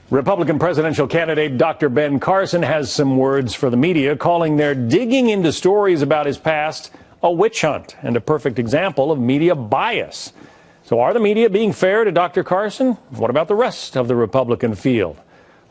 Republican presidential candidate Dr. Ben Carson has some words for the media, calling their digging into stories about his past a witch hunt and a perfect example of media bias. So are the media being fair to Dr. Carson? What about the rest of the Republican field?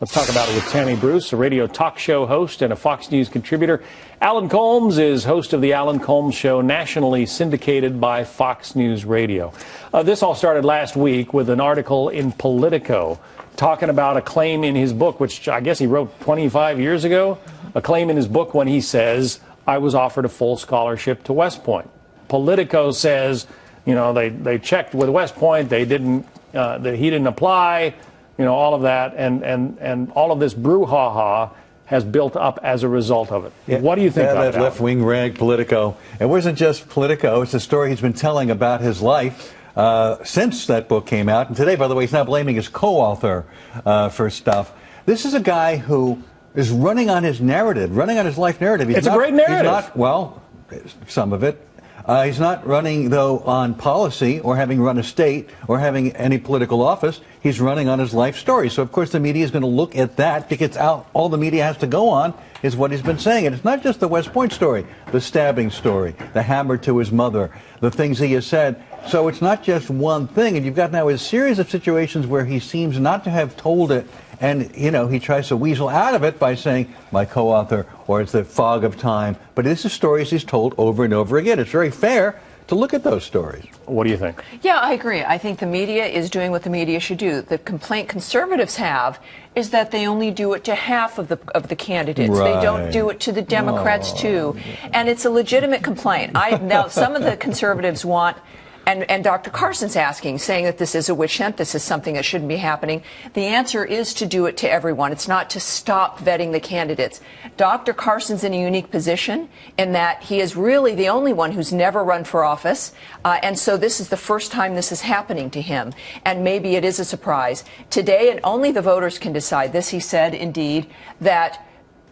Let's talk about it with Tammy Bruce, a radio talk show host and a Fox News contributor. Alan Colmes is host of the Alan Colmes Show, nationally syndicated by Fox News Radio. This all started last week with an article in Politico talking about a claim in his book, which I guess he wrote 25 years ago, a claim in his book when he says, I was offered a full scholarship to West Point. Politico says, you know, they checked with West Point, they didn't, that he didn't apply, you know, all of that, and all of this brouhaha has built up as a result of it. Yeah, what do you think about that left-wing rag Politico? It wasn't just Politico, it's a story he's been telling about his life since that book came out. And today, by the way, he's now blaming his co-author for stuff. This is a guy who is running on his narrative, running on his life narrative. It's a great narrative. He's not, well, some of it. He's not running, though, on policy or having run a state or having any political office. He's running on his life story. So, of course, the media is going to look at that because all the media has to go on is what he's been saying. And it's not just the West Point story, the stabbing story, the hammer to his mother, the things he has said. So it's not just one thing. And you've got now a series of situations where he seems not to have told it. And, you know, he tries to weasel out of it by saying, my co-author, or it's the fog of time. But this is stories he's told over and over again. It's very fair to look at those stories. What do you think? Yeah, I agree. I think the media is doing what the media should do. The complaint conservatives have is that they only do it to half of the candidates. Right. They don't do it to the Democrats, too. And it's a legitimate complaint. Now, some of the conservatives want... And Dr. Carson's asking, saying that this is a witch hunt, this is something that shouldn't be happening. The answer is to do it to everyone. It's not to stop vetting the candidates. Dr. Carson's in a unique position in that he is really the only one who's never run for office. And so this is the first time this is happening to him. And maybe it is a surprise. Today, and only the voters can decide this, he said, indeed, that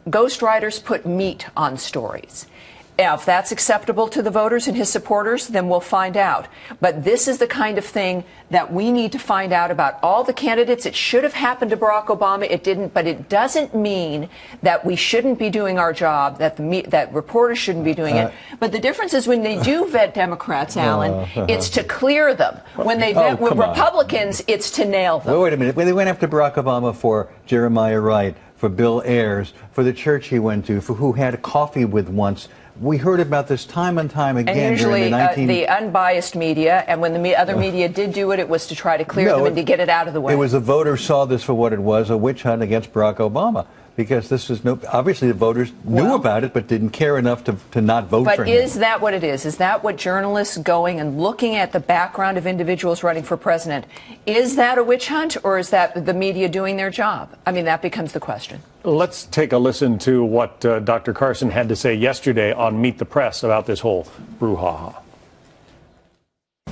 ghostwriters put meat on stories. If that's acceptable to the voters and his supporters, then we'll find out. But this is the kind of thing that we need to find out about all the candidates. It should have happened to Barack Obama. It didn't. But it doesn't mean that we shouldn't be doing our job, that reporters shouldn't be doing it. But the difference is when they do vet Democrats, Alan, it's to clear them. When they vet Republicans, it's to nail them. Well, wait a minute. When they went after Barack Obama for Jeremiah Wright, for Bill Ayers, for the church he went to, for who had a coffee with once, we heard about this time and time again. And usually the unbiased media, and when the other media did do it, it was to try to clear them and to get it out of the way. It was the voters saw this for what it was, a witch hunt against Barack Obama. Because this is obviously the voters knew about it, but didn't care enough to not vote for him. But is that what it is? Is that what journalists going and looking at the background of individuals running for president, is that a witch hunt, or is that the media doing their job? I mean, that becomes the question. Let's take a listen to what Dr. Carson had to say yesterday on Meet the Press about this whole brouhaha.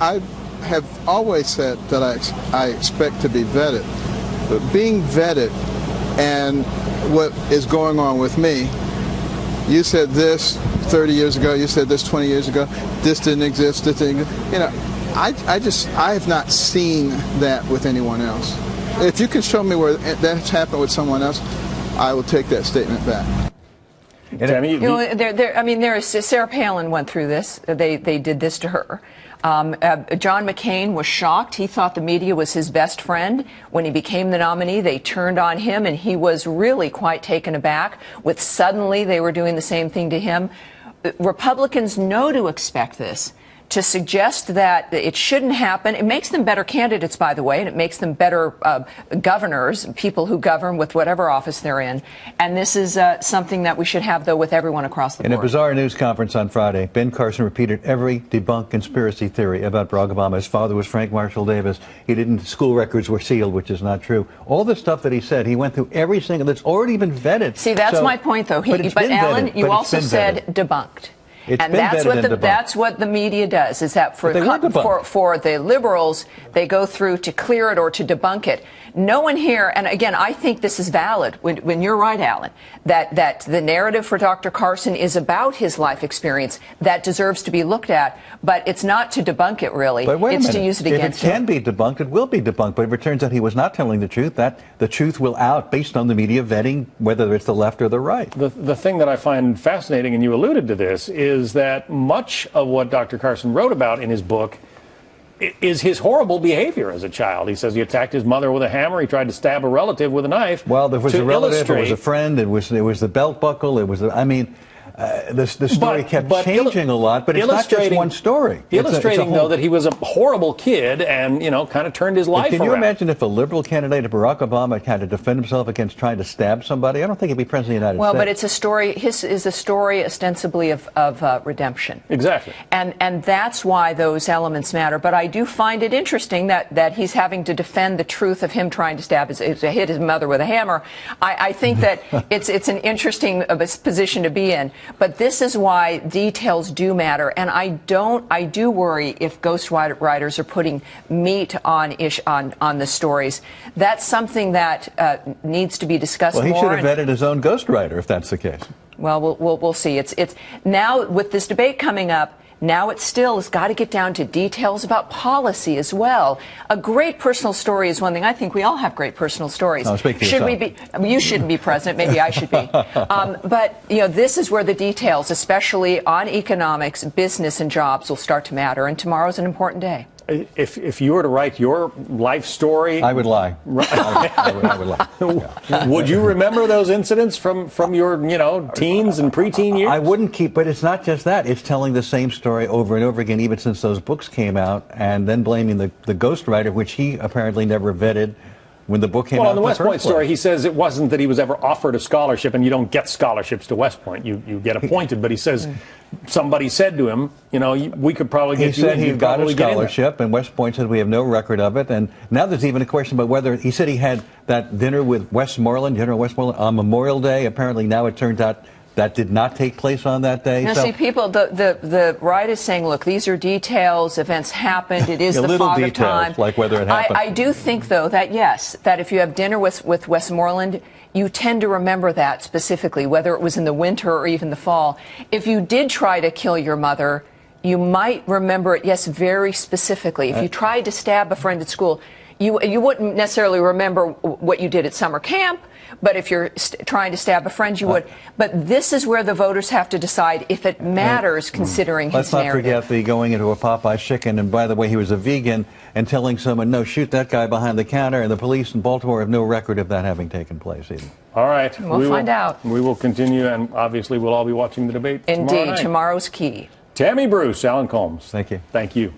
I have always said that I expect to be vetted, but being vetted and what is going on with me, you said this 30 years ago, you said this 20 years ago, this didn't exist, this didn't exist. You know, I have not seen that with anyone else. If you can show me where that's happened with someone else, I will take that statement back. Tammy, Sarah Palin went through this. They did this to her. John McCain was shocked. He thought the media was his best friend. When he became the nominee, they turned on him, and he was really quite taken aback with suddenly they were doing the same thing to him. Republicans know to expect this. To suggest that it shouldn't happen, it makes them better candidates, by the way, and it makes them better governors, people who govern with whatever office they're in. And this is something that we should have, though, with everyone across the board. In a bizarre news conference on Friday, Ben Carson repeated every debunked conspiracy theory about Barack Obama. His father was Frank Marshall Davis. He didn't, school records were sealed, which is not true. All the stuff that he said, he went through every single, that's already been vetted. See, that's my point, though. But Alan, you also said debunked. It's and been vetted and debunked. that's what the media does. Is that for But they were debunked. for the liberals, they go through to clear it or to debunk it. No one here, and again, I think this is valid when you're right, Alan, that the narrative for Dr. Carson is about his life experience. That deserves to be looked at, but it's not to debunk it, really. But wait a it's minute. to use it against him. If it can be debunked, it will be debunked. But if it turns out he was not telling the truth, that the truth will out based on the media vetting, whether it's the left or the right. The thing that I find fascinating, and you alluded to this, is that much of what Dr. Carson wrote about in his book is his horrible behavior as a child. He says he attacked his mother with a hammer. He tried to stab a relative with a knife. Well, there was a relative, it was a illustrate- friend, it was the belt buckle, it was, the story kept changing a lot, but it's not just one story. Illustrating, though, that he was a horrible kid and, kind of turned his life around. Can you imagine if a liberal candidate, Barack Obama, had to defend himself against trying to stab somebody? I don't think he'd be president of the United States. Well, but it's a story. His is a story ostensibly of redemption. Exactly. And that's why those elements matter. But I do find it interesting that he's having to defend the truth of him trying to hit his mother with a hammer. I think that it's an interesting position to be in. But this is why details do matter. And I do worry if ghostwriters are putting meat on the stories. That's something that needs to be discussed more. Well, he should have vetted his own ghostwriter if that's the case. Well, we'll see. It's now with this debate coming up. Now it still has got to get down to details about policy as well. A great personal story is one thing. I think we all have great personal stories. No, speak for Should we yourself. be? You shouldn't be president. Maybe I should be. But this is where the details, especially on economics, business, and jobs, will start to matter. And tomorrow's an important day. If you were to write your life story, I would lie. I would lie. Yeah. would you remember those incidents from your teens and preteen years? I wouldn't keep, but it's not just that. It's telling the same story over and over again, even since those books came out, and then blaming the ghostwriter, which he apparently never vetted when the book came out. Well, in the West Point first story, place. he says it wasn't that he was ever offered a scholarship, and you don't get scholarships to West Point. You get appointed, but he says somebody said to him, we could probably get you in. He said he You'd got a probably get in there. scholarship, and West Point said we have no record of it. And now there's even a question about whether he said he had that dinner with Westmoreland, General Westmoreland, on Memorial Day. Apparently now it turns out that did not take place on that day. Now, see, people, the right is saying, look, these are details, events happened, it is the little fog of details, time. like whether it happened. I do think, though, that yes, that if you have dinner with Westmoreland, you tend to remember that specifically, whether it was in the winter or even the fall. If you did try to kill your mother, you might remember it, yes, very specifically. If you tried to stab a friend at school, you wouldn't necessarily remember what you did at summer camp, but if you're trying to stab a friend, you would. But this is where the voters have to decide if it matters, considering his Let's not narrative. forget the going into a Popeye's chicken, and by the way, he was a vegan, and telling someone, no, shoot that guy behind the counter, and the police in Baltimore have no record of that having taken place either. All right. We'll find out. We will continue, and obviously we'll all be watching the debate tomorrow Indeed, night. tomorrow's key. Tammy Bruce, Alan Colmes. Thank you. Thank you.